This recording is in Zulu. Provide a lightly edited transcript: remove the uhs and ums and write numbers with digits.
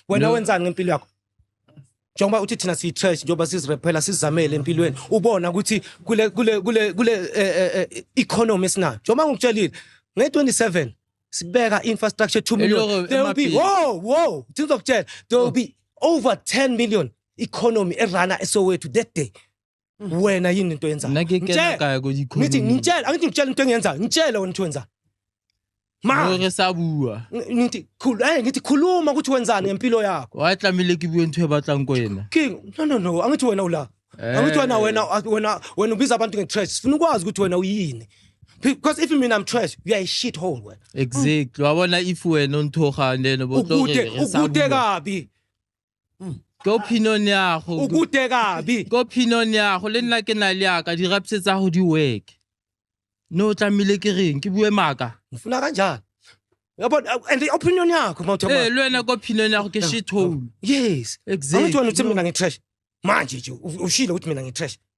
wena wenzani ngempilo yakho njengoba uthi thina siyi-trash njengoba sizirephela sizamele empilweni ubona ukuthi kule economy esinayo njengoba ngikutshelile nge-27 sibeka infrastructure 2 million there will be whoa ngizokutshela there will be over 10 million economy erana eSoweto that day wena yini into yenza ngithi ngitshela angithi ngitshela into engiyenza ngitshela wena ukuthi wenza manje sabua ngithi khuluma ukuthi wenzani ngempilo yakho watlamile ke bue ntwe batlang kwena king no angithi wena ula angithi wena ubiza abantu nge-trash sifuna ukwazi ukuthi wena uyini because if mina I'm trash you are a shit hole wena exactly wabona if wena onthoga nene botlore ukude kabi go opinion yago ukude kabi go opinion yago le nna ke na le yaka di rapsetsa go di work no tlamile ke reng ke bue maka ngifuna kanjani yabona and the opinion yakho mawuthi le wena go opinion yago ke shit hole yes exactly angithi wena uthi mina ngi-trash manje nje ushilo ukuthi mina ngi-trash